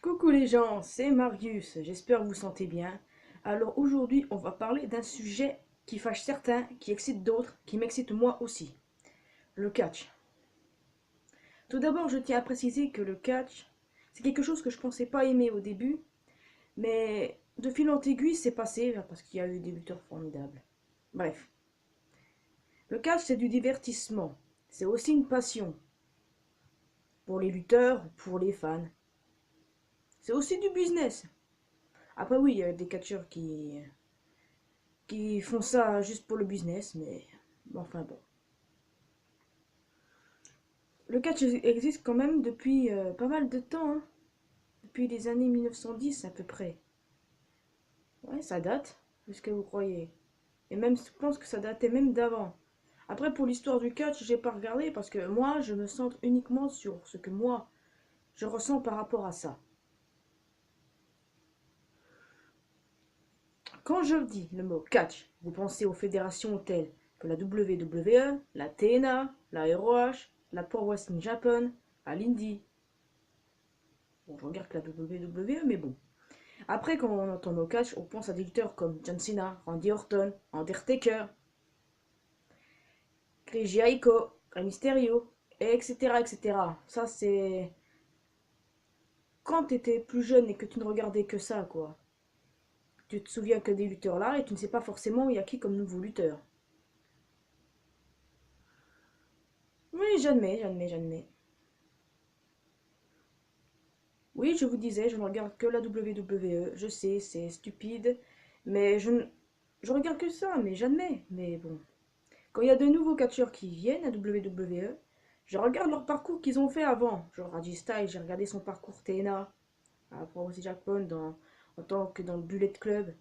Coucou les gens, c'est Marius, j'espère que vous vous sentez bien. Alors aujourd'hui, on va parler d'un sujet qui fâche certains, qui excite d'autres, qui m'excite moi aussi. Le catch. Tout d'abord, je tiens à préciser que le catch, c'est quelque chose que je pensais pas aimer au début, mais de fil en aiguille, c'est passé parce qu'il y a eu des lutteurs formidables. Bref, le catch, c'est du divertissement. C'est aussi une passion pour les lutteurs, pour les fans. C'est aussi du business. Après oui, il y a des catcheurs qui font ça juste pour le business, mais enfin bon. Le catch existe quand même depuis pas mal de temps, hein. Depuis les années 1910 à peu près. Ouais, ça date, c'est ce que vous croyez. Et même, je pense que ça datait même d'avant. Après, pour l'histoire du catch, j'ai pas regardé parce que moi, je me centre uniquement sur ce que moi, je ressens par rapport à ça. Quand je dis le mot catch, vous pensez aux fédérations telles que la WWE, la TNA, la ROH, la Pro Wrestling Japan, à l'Indie. Bon, je regarde que la WWE, mais bon. Après, quand on entend le catch, on pense à des lutteurs comme John Cena, Randy Orton, Undertaker, Chris Jericho, Rey Mysterio, etc., etc. Ça, c'est quand t'étais plus jeune et que tu ne regardais que ça, quoi. Tu te souviens que des lutteurs là et tu ne sais pas forcément il y a qui comme nouveau lutteur. Oui, j'admets. Oui, je vous disais, je ne regarde que la WWE. Je sais, c'est stupide, mais je regarde que ça, mais j'admets. Mais bon, quand il y a de nouveaux catcheurs qui viennent à WWE, je regarde leur parcours qu'ils ont fait avant. Genre Raji Styles, j'ai regardé son parcours TNA, à Pro Wrestling Japan en tant que dans le Bullet Club.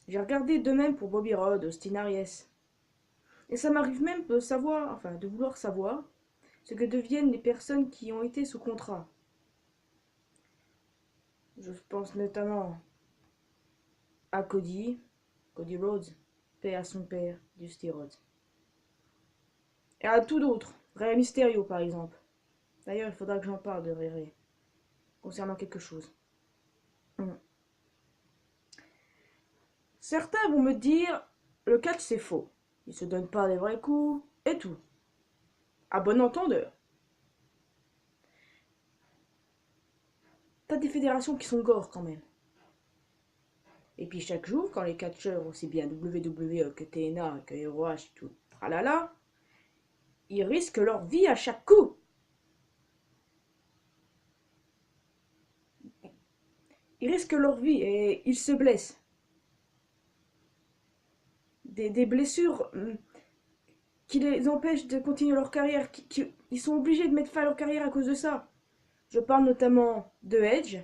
J'ai regardé de même pour Bobby Roode, Austin Aries. Et ça m'arrive même de savoir, enfin de vouloir savoir, ce que deviennent les personnes qui ont été sous contrat. Je pense notamment à Cody Rhodes, paix à son père, Dusty Rhodes. Et à tout d'autres, Rey Mysterio par exemple. D'ailleurs, il faudra que j'en parle de Rey concernant quelque chose. Hmm. Certains vont me dire, le catch c'est faux. Il se donne pas les vrais coups, et tout. À bon entendeur. T'as des fédérations qui sont gore quand même. Et puis chaque jour, quand les catcheurs, aussi bien WWE que TNA, que ROH, tout, tralala, ils risquent leur vie à chaque coup. Ils risquent leur vie et ils se blessent. Des blessures qui les empêchent de continuer leur carrière. Ils sont obligés de mettre fin à leur carrière à cause de ça. Je parle notamment de Edge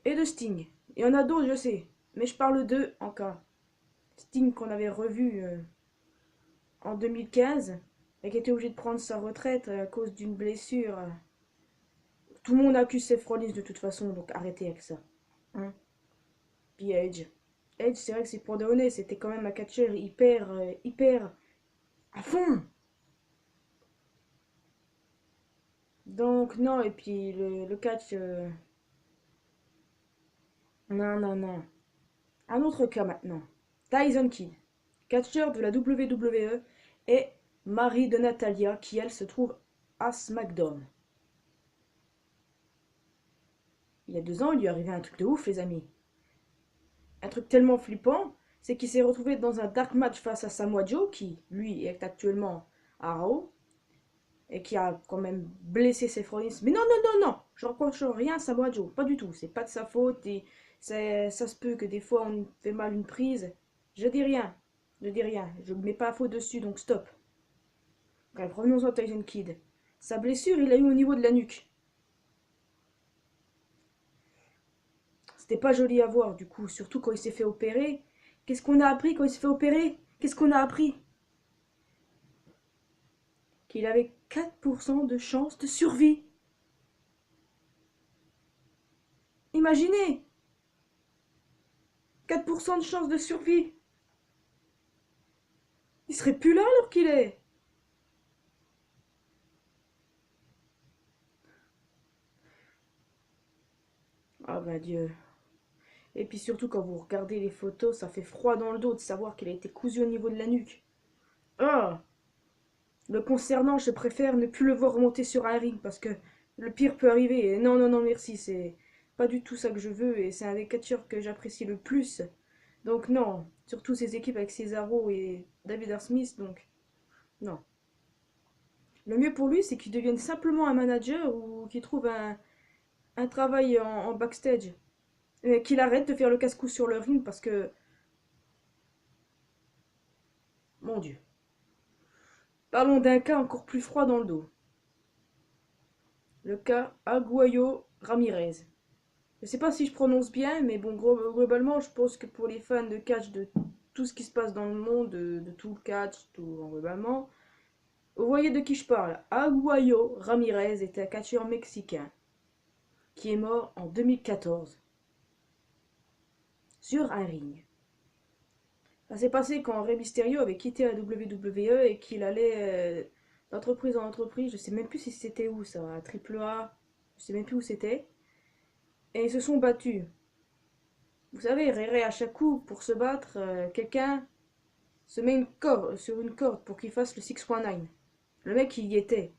et de Sting. Il y en a d'autres, je sais. Mais je parle d'eux en cas. Sting qu'on avait revu en 2015 et qui était obligé de prendre sa retraite à cause d'une blessure. Tout le monde accuse Seth Rollins de toute façon, donc arrêtez avec ça. Hein. Puis Edge. Edge, c'est vrai que c'est pour de honnête, c'était quand même un catcheur hyper à fond. Donc non, et puis le catch, non. Un autre cas maintenant. Tyson Kidd, catcheur de la WWE, et mari de Natalia, qui elle se trouve à SmackDown. Il y a 2 ans, il lui est arrivé un truc de ouf, les amis. Un truc tellement flippant, c'est qu'il s'est retrouvé dans un dark match face à Samoa Joe, qui, lui, est actuellement à Raw, et qui a quand même blessé ses Rollins. Mais non, je reproche rien à Samoa Joe, pas du tout, c'est pas de sa faute, et ça se peut que des fois on fait mal une prise. Je dis rien, je ne mets pas la faute dessus, donc stop. Bref, revenons à Tyson Kidd. Sa blessure, il l'a eu au niveau de la nuque. C'était pas joli à voir, du coup, surtout quand il s'est fait opérer. Qu'est-ce qu'on a appris quand il s'est fait opérer? Qu'est-ce qu'on a appris? Qu'il avait 4% de chance de survie. Imaginez! 4% de chance de survie. Il serait plus là alors qu'il est. Ah ben Dieu. Et puis surtout quand vous regardez les photos, ça fait froid dans le dos de savoir qu'il a été cousu au niveau de la nuque. Ah! Le concernant, je préfère ne plus le voir remonter sur un ring parce que le pire peut arriver. Et non, non, non, merci, c'est pas du tout ça que je veux et c'est un des catcheurs que j'apprécie le plus. Donc non, surtout ces équipes avec Cesaro et David R. Smith, donc non. Le mieux pour lui, c'est qu'il devienne simplement un manager ou qu'il trouve un travail en backstage. Et qu'il arrête de faire le casse-cou sur le ring parce que, mon Dieu. Parlons d'un cas encore plus froid dans le dos. Le cas Aguayo Ramirez. Je sais pas si je prononce bien, mais bon, globalement, je pense que pour les fans de catch, de tout ce qui se passe dans le monde, de tout le catch, tout globalement, vous voyez de qui je parle. Aguayo Ramirez est un catcheur mexicain qui est mort en 2014 sur un ring. Ça s'est passé quand Rey Mysterio avait quitté la WWE et qu'il allait d'entreprise en entreprise. Je sais même plus si c'était où ça, à AAA, je sais même plus où c'était. Et ils se sont battus. Vous savez, Rere, à chaque coup, pour se battre, quelqu'un se met sur une corde pour qu'il fasse le 619. Le mec, il y était.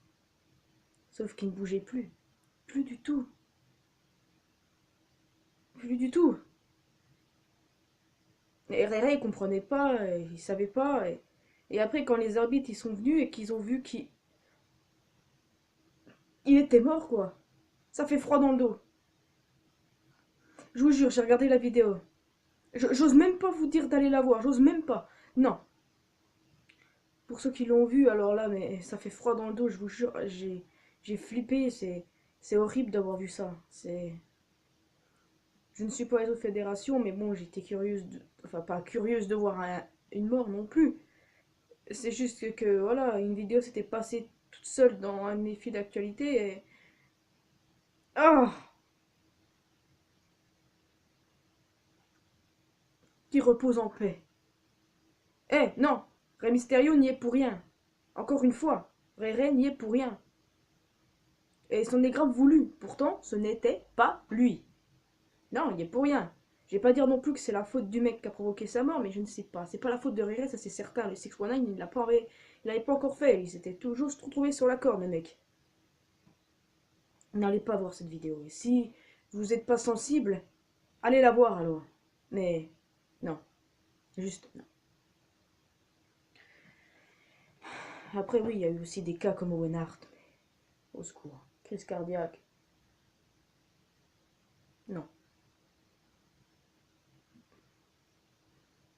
Sauf qu'il ne bougeait plus. Plus du tout. Plus du tout. Et Rere, il comprenait pas, il savait pas. Et après, quand les arbitres ils sont venus et qu'ils ont vu qu'il était mort, quoi. Ça fait froid dans le dos. Je vous jure, j'ai regardé la vidéo. J'ose même pas vous dire d'aller la voir, j'ose même pas. Non. Pour ceux qui l'ont vu, alors là, mais ça fait froid dans le dos, je vous jure, j'ai flippé, c'est horrible d'avoir vu ça. Je ne suis pas aux fédérations, mais bon, j'étais curieuse, enfin pas curieuse de voir une mort non plus. C'est juste que, voilà, une vidéo s'était passée toute seule dans un de mes fils d'actualité et... Ah! Qui repose en paix. Eh, non! Rey Mysterio n'y est pour rien. Encore une fois, Rey n'y est pour rien. Et c'en est grave voulu. Pourtant, ce n'était pas lui. Non, il y est pour rien. Je vais pas dire non plus que c'est la faute du mec qui a provoqué sa mort, mais je ne sais pas. C'est pas la faute de Rere, ça c'est certain. Le 619, il l'avait pas encore fait. Il s'était toujours retrouvé sur la corde, le mec. N'allez pas voir cette vidéo. Et si vous n'êtes pas sensible, allez la voir alors. Mais non, juste non. Après, oui, il y a eu aussi des cas comme Owen Hart. Mais au secours. Crise cardiaque. Non.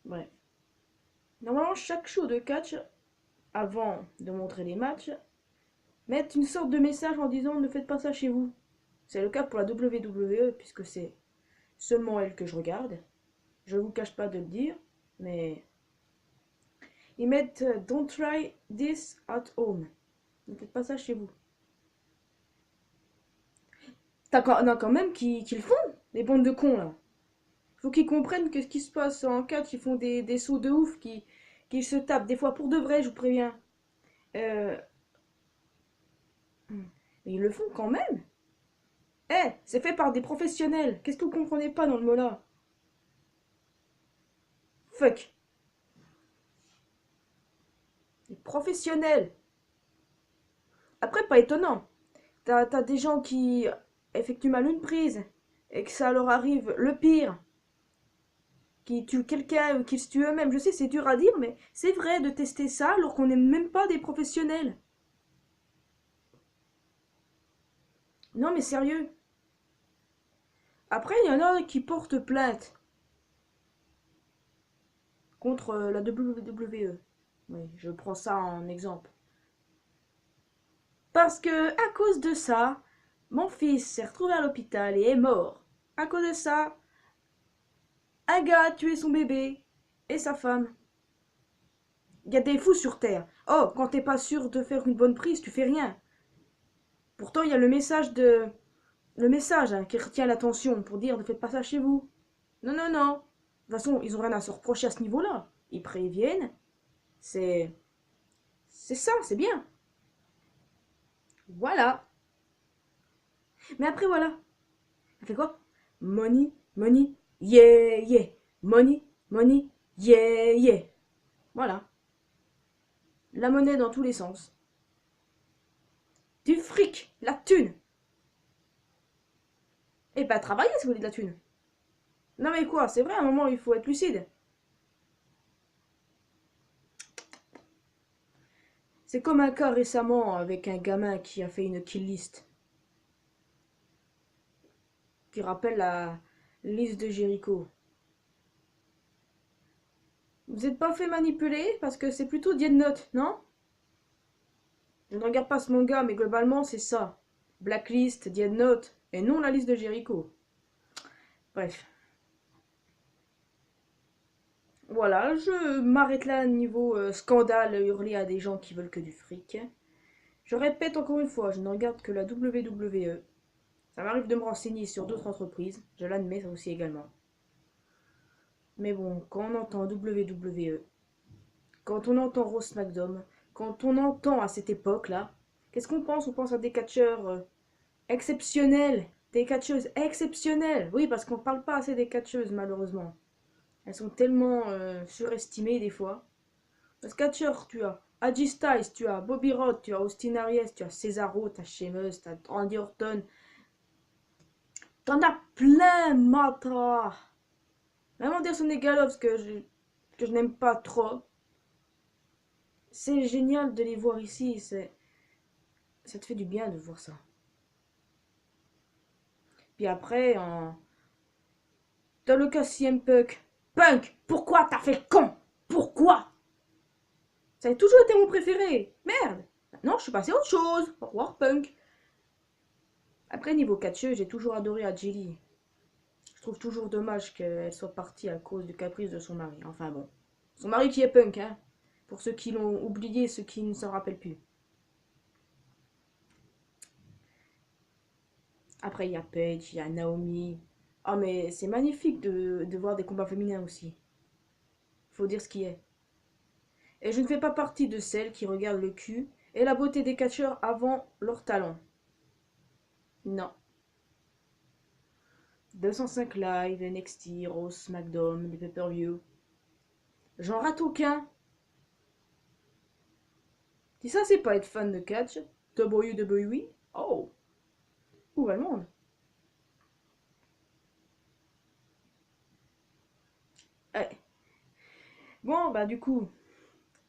Bref. Normalement, chaque show de catch, avant de montrer les matchs, mettent une sorte de message en disant ne faites pas ça chez vous. C'est le cas pour la WWE puisque c'est seulement elle que je regarde. Je ne vous cache pas de le dire, mais ils mettent Don't try this at home. Ne faites pas ça chez vous. T'en as quand même qui le font, les bandes de cons là. Faut qu'ils comprennent que ce qui se passe en catch, ils font des sauts de ouf, qui se tapent des fois pour de vrai, je vous préviens. Euh, mais ils le font quand même. Eh, c'est fait par des professionnels. Qu'est-ce que vous comprenez pas dans le mot là? Fuck. Des professionnels. Après, pas étonnant. T'as des gens qui effectuent mal une prise et que ça leur arrive le pire, qui tuent quelqu'un ou qui se tuent eux-mêmes. Je sais, c'est dur à dire, mais c'est vrai de tester ça alors qu'on n'est même pas des professionnels. Non, mais sérieux. Après, il y en a qui portent plainte contre la WWE. Oui, je prends ça en exemple. Parce que, à cause de ça, mon fils s'est retrouvé à l'hôpital et est mort. À cause de ça, un gars a tué son bébé et sa femme. Il y a des fous sur Terre. Oh, quand t'es pas sûr de faire une bonne prise, tu fais rien. Pourtant, il y a le message hein, qui retient l'attention pour dire ne faites pas ça chez vous. Non, non, non. De toute façon, ils ont rien à se reprocher à ce niveau-là. Ils préviennent. C'est... C'est ça, c'est bien. Voilà. Mais après, voilà. Ça fait quoi? money, money, yeah, yeah. Money, money, yeah, yeah. Voilà. La monnaie dans tous les sens. Du fric, la thune. Et bah travaillez si vous voulez de la thune. Non mais quoi, c'est vrai, à un moment il faut être lucide. C'est comme un cas récemment avec un gamin qui a fait une kill list. Qui rappelle la liste de Jericho. Vous n'êtes pas fait manipuler parce que c'est plutôt Death Note, non? Je ne regarde pas ce manga, mais globalement c'est ça. Blacklist, Death Note, et non la liste de Jericho. Bref. Voilà, je m'arrête là niveau scandale hurlé à des gens qui veulent que du fric. Je répète encore une fois, je ne regarde que la WWE. Ça m'arrive de me renseigner sur d'autres entreprises, je l'admets ça aussi également. Mais bon, quand on entend WWE, quand on entend Raw SmackDown, quand on entend à cette époque-là, qu'est-ce qu'on pense? On pense à des catcheurs exceptionnels, des catcheuses exceptionnelles. Oui, parce qu'on ne parle pas assez des catcheuses malheureusement. Elles sont tellement surestimées des fois. Parce que catcheur, tu as AJ Styles, tu as Bobby Roode, tu as Austin Aries, tu as Cesaro, tu as Sheamus, tu as Randy Orton. T'en as plein, Matra. Même Anderson et Gallows que je n'aime pas trop. C'est génial de les voir ici. Ça te fait du bien de voir ça. Puis après, dans le cas CM Punk. Punk, pourquoi t'as fait le con? Pourquoi? Ça a toujours été mon préféré. Merde. Non, je suis passé à autre chose. Au revoir, Punk. Après, niveau catcheux, j'ai toujours adoré Adjili. Je trouve toujours dommage qu'elle soit partie à cause du caprice de son mari. Enfin bon. Son mari qui est Punk, hein. Pour ceux qui l'ont oublié, ceux qui ne s'en rappellent plus. Après, il y a Paige, il y a Naomi. Ah, mais c'est magnifique de voir des combats féminins aussi. Faut dire ce qui est. Et je ne fais pas partie de celles qui regardent le cul et la beauté des catcheurs avant leur talent. Non. 205 Live, NXT, Raw, SmackDown, les pay-per-view. J'en rate aucun. Si ça, c'est pas être fan de catch, WWE, oh, où va le monde? Ouais. Bon, bah du coup,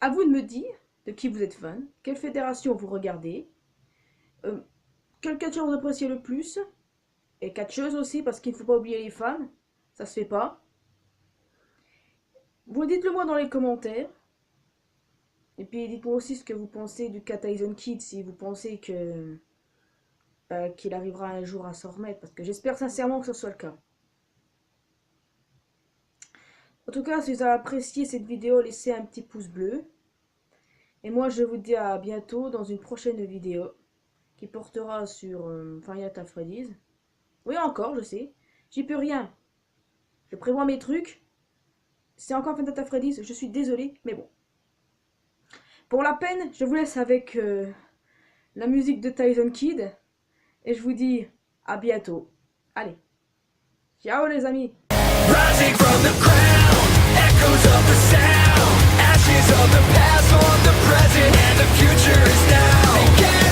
à vous de me dire de qui vous êtes fan, quelle fédération vous regardez, quel catcheur vous appréciez le plus, et catcheuse aussi, parce qu'il ne faut pas oublier les femmes, ça se fait pas. Vous dites-le moi dans les commentaires. Et puis dites-moi aussi ce que vous pensez du cas Tyson Kidd, si vous pensez que qu'il arrivera un jour à s'en remettre, parce que j'espère sincèrement que ce soit le cas. En tout cas, si vous avez apprécié cette vidéo, laissez un petit pouce bleu. Et moi, je vous dis à bientôt dans une prochaine vidéo qui portera sur Five Nights at Freddy's. Oui, encore, je sais. J'y peux rien. Je prévois mes trucs. C'est encore Five Nights at Freddy's, je suis désolée, mais bon. Pour la peine, je vous laisse avec la musique de Tyson Kidd. Et je vous dis à bientôt. Allez. Ciao les amis. Rising from the ground, echoes of the sound, ashes of the past on the present, and the future is now.